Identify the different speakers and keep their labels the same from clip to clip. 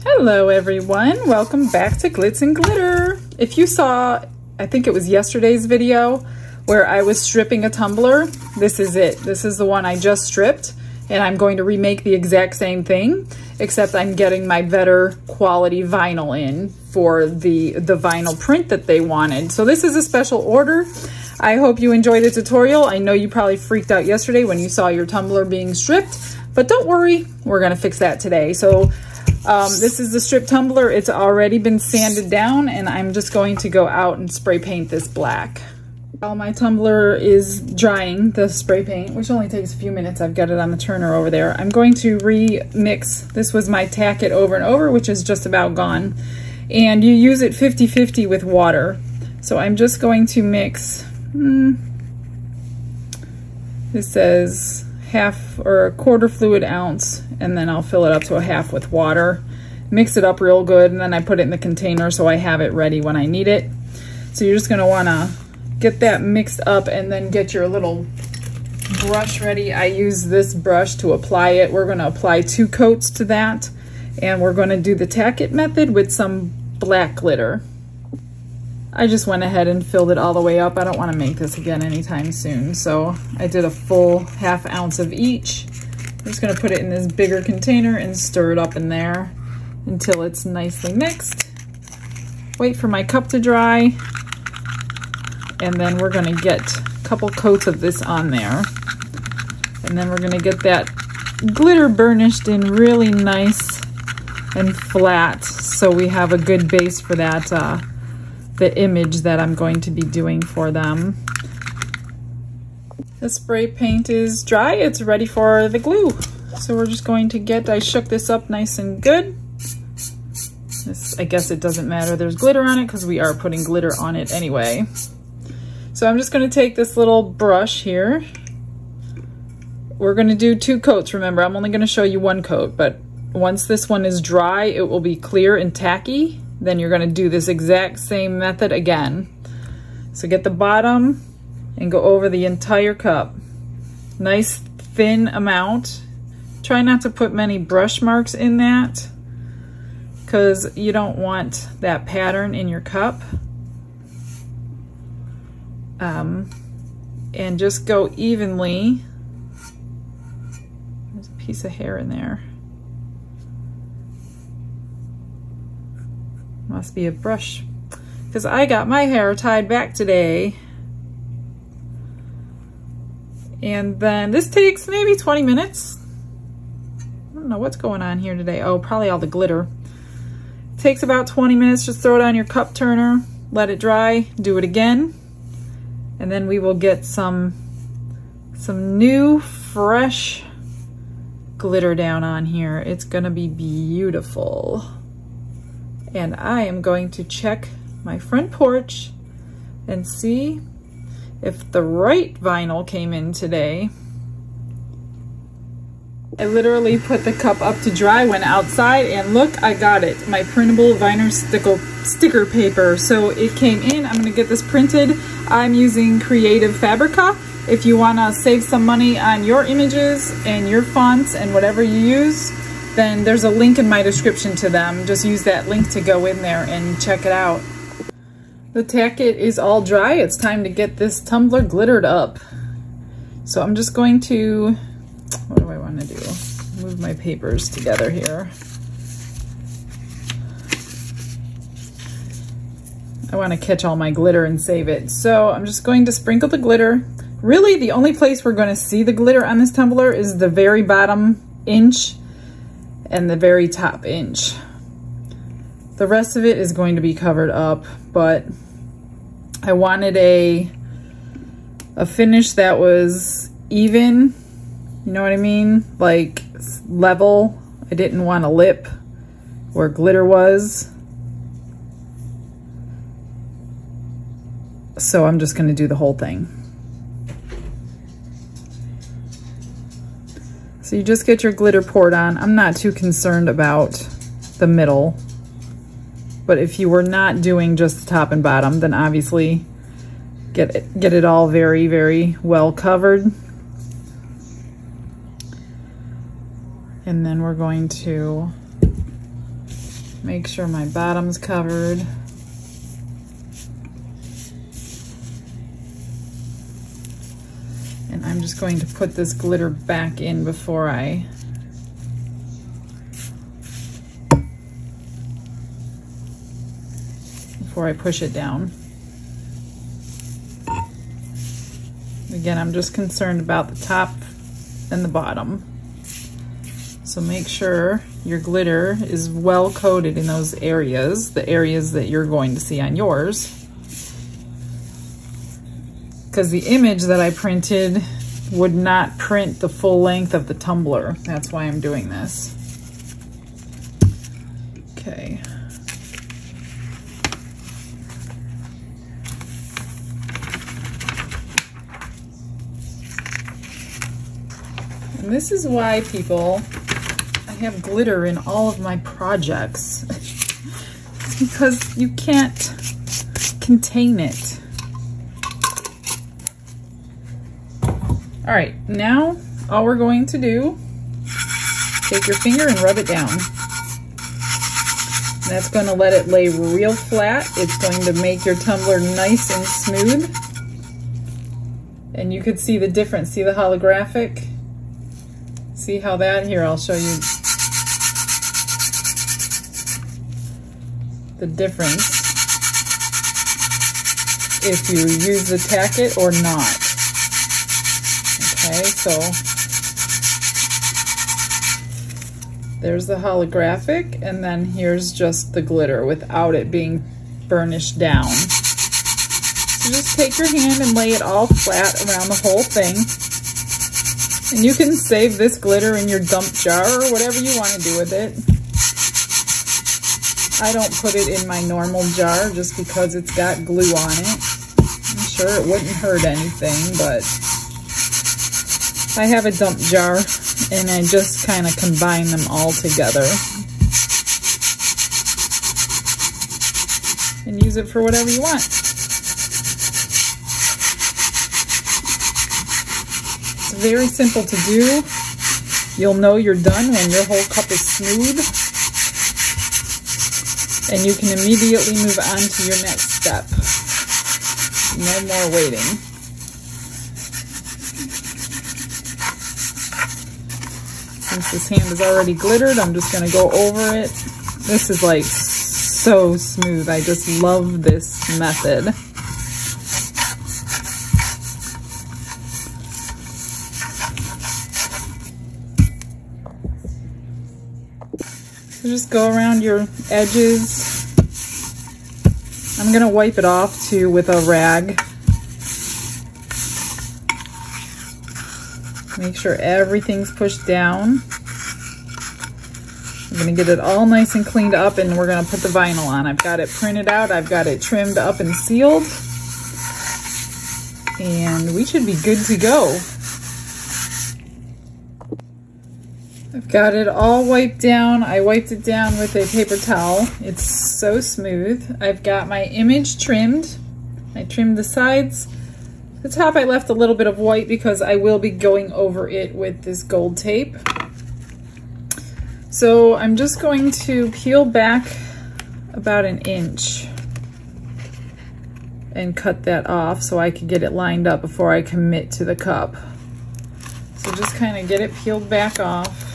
Speaker 1: Hello everyone, welcome back to Glitz and Glitter. If you saw, I think it was yesterday's video where I was stripping a tumbler, this is it. This is the one I just stripped, and I'm going to remake the exact same thing, except I'm getting my better quality vinyl in for the vinyl print that they wanted. So this is a special order. I hope you enjoyed the tutorial. I know you probably freaked out yesterday when you saw your tumbler being stripped, but don't worry, we're gonna fix that today. So this is the strip tumbler. It's already been sanded down, and I'm just going to go out and spray paint this black. While my tumbler is drying, the spray paint, which only takes a few minutes, I've got it on the turner over there. I'm going to remix. This was my tack it over and over, which is just about gone. And you use it 50-50 with water. So I'm just going to mix, this says half or a quarter fluid ounce, and then I'll fill it up to a half with water. Mix it up real good, and then I put it in the container so I have it ready when I need it. So you're just gonna wanna get that mixed up and then get your little brush ready. I use this brush to apply it. We're gonna apply 2 coats to that, and we're gonna do the tack it method with some black glitter. I just went ahead and filled it all the way up. I don't want to make this again anytime soon, so I did a full ½ ounce of each. I'm just going to put it in this bigger container and stir it up in there until it's nicely mixed. Wait for my cup to dry, and then we're going to get a couple coats of this on there, and then we're going to get that glitter burnished in really nice and flat so we have a good base for that the image that I'm going to be doing for them. The spray paint is dry. It's ready for the glue. So we're just going to get, I shook this up nice and good. This, I guess it doesn't matter there's glitter on it because we are putting glitter on it anyway. So I'm just going to take this little brush here. We're going to do 2 coats. Remember, I'm only going to show you 1 coat, but once this one is dry, it will be clear and tacky. Then you're going to do this exact same method again. So get the bottom and go over the entire cup. Nice thin amount. Try not to put many brush marks in that because you don't want that pattern in your cup. And just go evenly. There's a piece of hair in there. Must be a brush, because I got my hair tied back today. And then this takes maybe 20 minutes. I don't know what's going on here today. Oh, probably all the glitter. It takes about 20 minutes. Just throw it on your cup turner, let it dry, do it again. And then we will get some new, fresh glitter down on here. It's gonna be beautiful. And I am going to check my front porch and see if the right vinyl came in today. I literally put the cup up to dry, went outside, and look, I got it. My printable vinyl sticker paper. So it came in. I'm gonna get this printed. I'm using Creative Fabrica. If you wanna save some money on your images and your fonts and whatever you use, then there's a link in my description to them. Just use that link to go in there and check it out. The tacket is all dry. It's time to get this tumbler glittered up. So I'm just going to, what do I want to do? Move my papers together here. I want to catch all my glitter and save it. So I'm just going to sprinkle the glitter. Really, the only place we're going to see the glitter on this tumbler is the very bottom inch and the very top inch. The rest of it is going to be covered up, but I wanted a finish that was even, you know what I mean? Like level. I didn't want a lip where glitter was. So I'm just gonna do the whole thing. So you just get your glitter poured on. I'm not too concerned about the middle, but if you were not doing just the top and bottom, then obviously get it all very, very well covered. And then we're going to Make sure my bottom's covered. And I'm just going to put this glitter back in before I push it down. Again, I'm just concerned about the top and the bottom. So make sure your glitter is well coated in those areas, the areas that you're going to see on yours. Because the image that I printed would not print the full length of the tumbler. That's why I'm doing this. Okay. And this is why, people, I have glitter in all of my projects. It's because you can't contain it. All right, now all we're going to do, take your finger and rub it down. That's going to let it lay real flat. It's going to make your tumbler nice and smooth. And you could see the difference. See the holographic? See how that, here I'll show you the difference if you use the tacket or not. Okay, so there's the holographic, and then here's just the glitter without it being burnished down. So just take your hand and lay it all flat around the whole thing. And you can save this glitter in your dump jar or whatever you want to do with it. I don't put it in my normal jar just because it's got glue on it. I'm sure it wouldn't hurt anything, but I have a dump jar and I just kind of combine them all together and use it for whatever you want. Very simple to do. You'll know you're done when your whole cup is smooth, and you can immediately move on to your next step. No more waiting. Since this hand is already glittered, I'm just going to go over it. This is like so smooth. I just love this method. So just go around your edges. I'm gonna wipe it off too with a rag. Make sure everything's pushed down. I'm gonna get it all nice and cleaned up, and we're gonna put the vinyl on. I've got it printed out, I've got it trimmed up and sealed, and we should be good to go. I've got it all wiped down. I wiped it down with a paper towel. It's so smooth. I've got my image trimmed. I trimmed the sides. The top I left a little bit of white because I will be going over it with this gold tape. So I'm just going to peel back about 1 inch and cut that off so I can get it lined up before I commit to the cup. So just kind of get it peeled back off.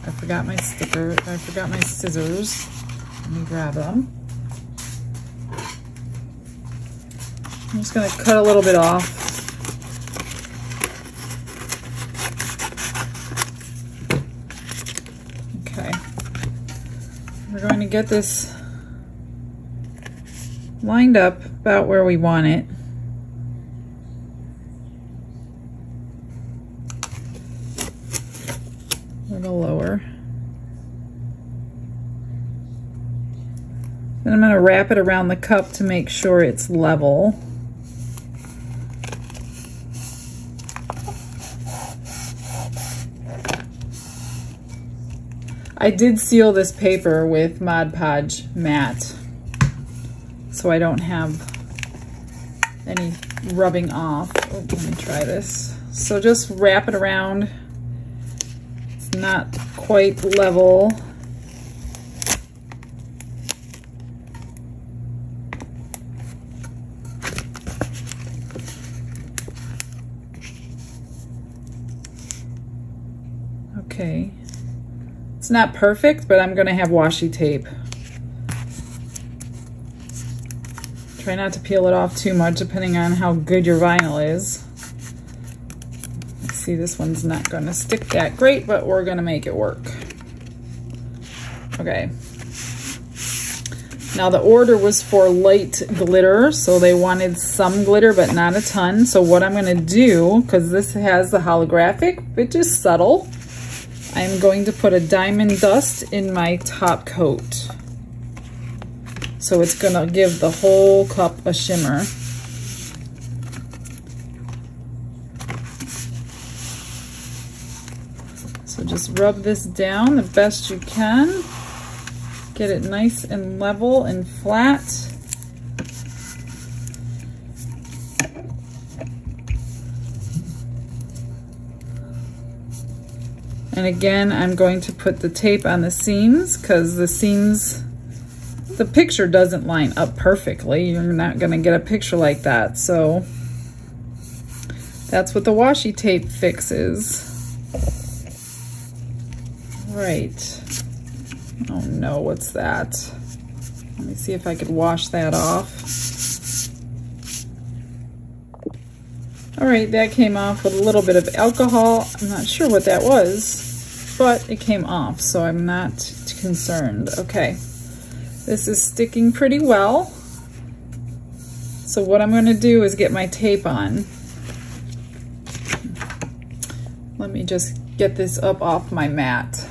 Speaker 1: I forgot my sticker, I forgot my scissors. Let me grab them. I'm just gonna cut a little bit off. Okay. We're going to get this lined up about where we want it. A little lower. Then I'm going to wrap it around the cup to make sure it's level. I did seal this paper with Mod Podge matte, so I don't have any rubbing off. Oh, let me try this. So just wrap it around. It's not quite level. It's not perfect, but I'm gonna have washi tape. Try not to peel it off too much depending on how good your vinyl is. See, this one's not gonna stick that great, but we're gonna make it work. Okay. Now the order was for light glitter, so they wanted some glitter, but not a ton. So what I'm gonna do, because this has the holographic, but just subtle, I'm going to put a diamond dust in my top coat. So it's gonna give the whole cup a shimmer. So just rub this down the best you can. Get it nice and level and flat. And again, I'm going to put the tape on the seams because the seams, the picture doesn't line up perfectly. You're not gonna get a picture like that. So that's what the washi tape fixes. Right. Oh no, what's that? Let me see if I could wash that off. All right, that came off with a little bit of alcohol. I'm not sure what that was, but it came off, so I'm not concerned. Okay, this is sticking pretty well. So what I'm gonna do is get my tape on. Let me just get this up off my mat.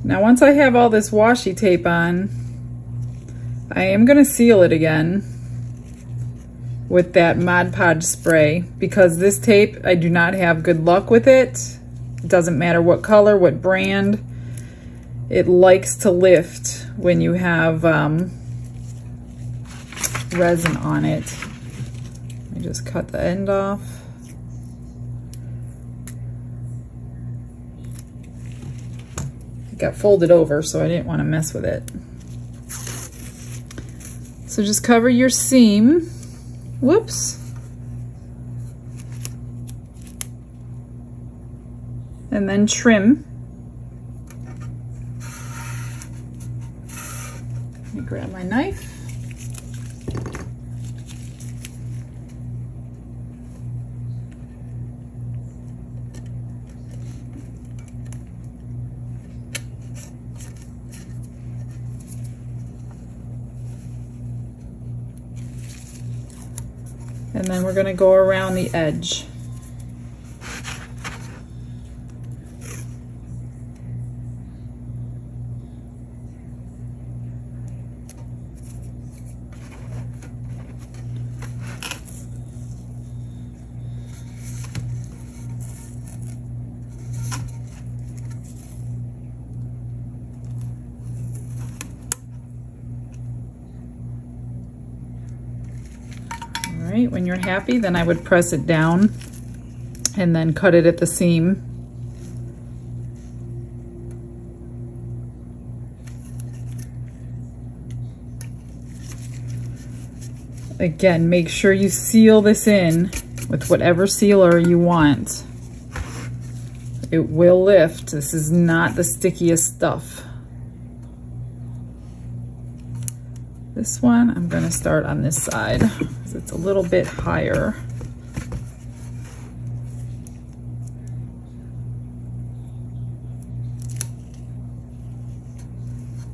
Speaker 1: Now once I have all this washi tape on, I am gonna seal it again with that Mod Podge spray because this tape, I do not have good luck with it. It doesn't matter what color, what brand. It likes to lift when you have resin on it. Let me just cut the end off. Got folded over, so I didn't want to mess with it. So just cover your seam. Whoops. And then trim. Let me grab my knife. And then we're going to go around the edge. When you're happy, then I would press it down and then cut it at the seam. Again, make sure you seal this in with whatever sealer you want. It will lift. This is not the stickiest stuff. This one, I'm going to start on this side because it's a little bit higher.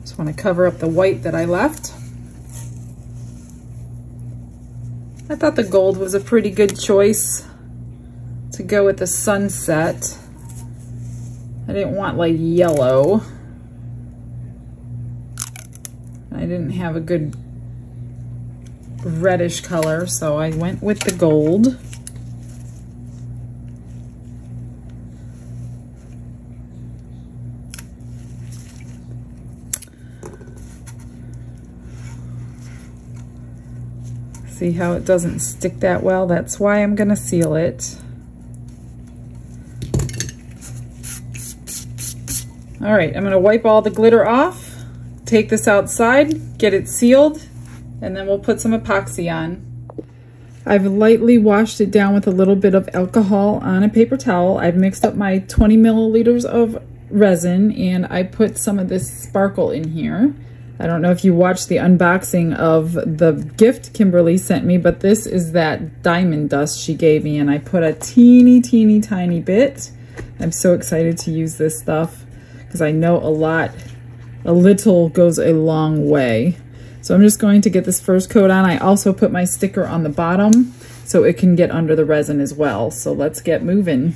Speaker 1: Just want to cover up the white that I left. I thought the gold was a pretty good choice to go with the sunset. I didn't want like yellow. I didn't have a good reddish color, so I went with the gold. See how it doesn't stick that well? That's why I'm gonna seal it. All right, I'm gonna wipe all the glitter off, take this outside, get it sealed, and then we'll put some epoxy on. I've lightly washed it down with a little bit of alcohol on a paper towel. I've mixed up my 20 milliliters of resin, and I put some of this sparkle in here. I don't know if you watched the unboxing of the gift Kimberly sent me, but this is that diamond dust she gave me, and I put a teeny tiny bit. I'm so excited to use this stuff because I know a little goes a long way. So I'm just going to get this first coat on. I also put my sticker on the bottom so it can get under the resin as well. So let's get moving.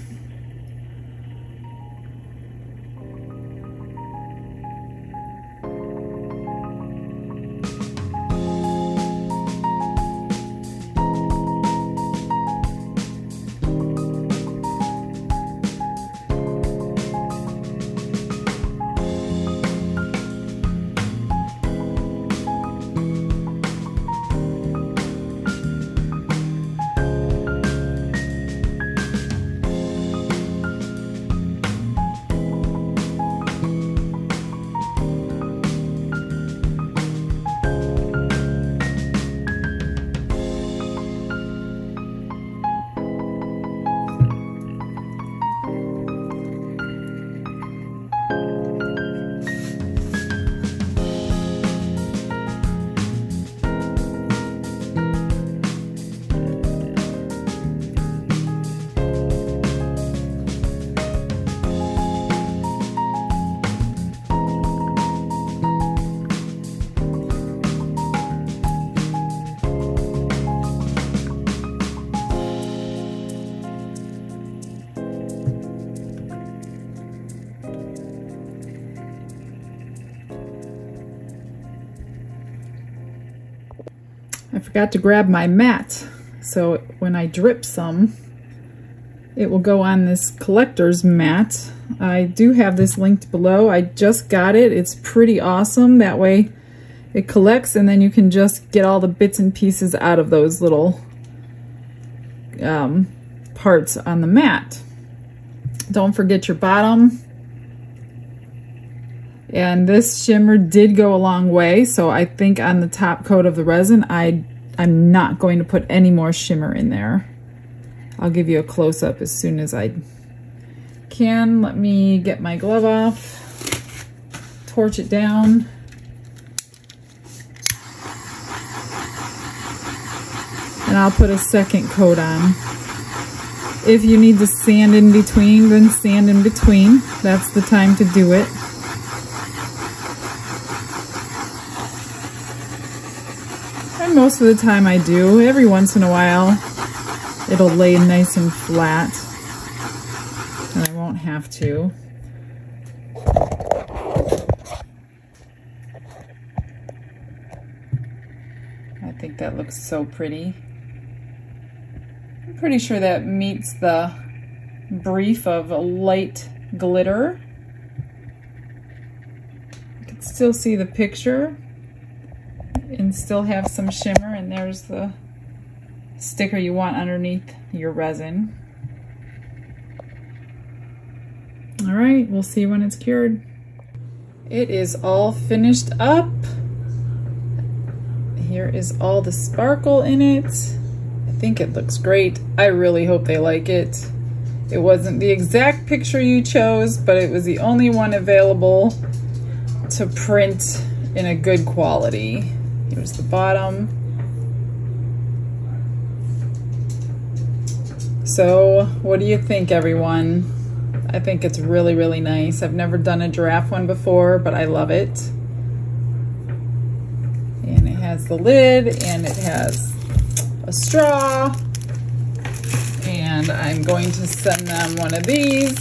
Speaker 1: I forgot to grab my mat, so when I drip some, it will go on this collector's mat. I do have this linked below. I just got it. It's pretty awesome. That way it collects, and then you can just get all the bits and pieces out of those little parts on the mat. Don't forget your bottom. And this shimmer did go a long way, so I think on the top coat of the resin, I'm not going to put any more shimmer in there. I'll give you a close-up as soon as I can. Let me get my glove off, torch it down. And I'll put a second coat on. If you need to sand in between, then sand in between. That's the time to do it. And most of the time I do. Every once in a while it'll lay nice and flat and I won't have to. I think that looks so pretty. I'm pretty sure that meets the brief of a light glitter. You can still see the picture and still have some shimmer, and there's the sticker you want underneath your resin. All right, we'll see when it's cured. It is all finished up. Here is all the sparkle in it. I think it looks great. I really hope they like it. It wasn't the exact picture you chose, but it was the only one available to print in a good quality. Here's the bottom. So what do you think, everyone? I think it's really, really nice. I've never done a giraffe one before, but I love it. And it has the lid, and it has a straw. And I'm going to send them one of these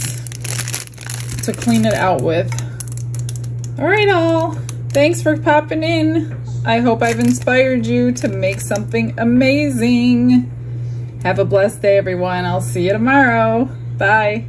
Speaker 1: to clean it out with. All right, all. Thanks for popping in. I hope I've inspired you to make something amazing. Have a blessed day, everyone. I'll see you tomorrow. Bye.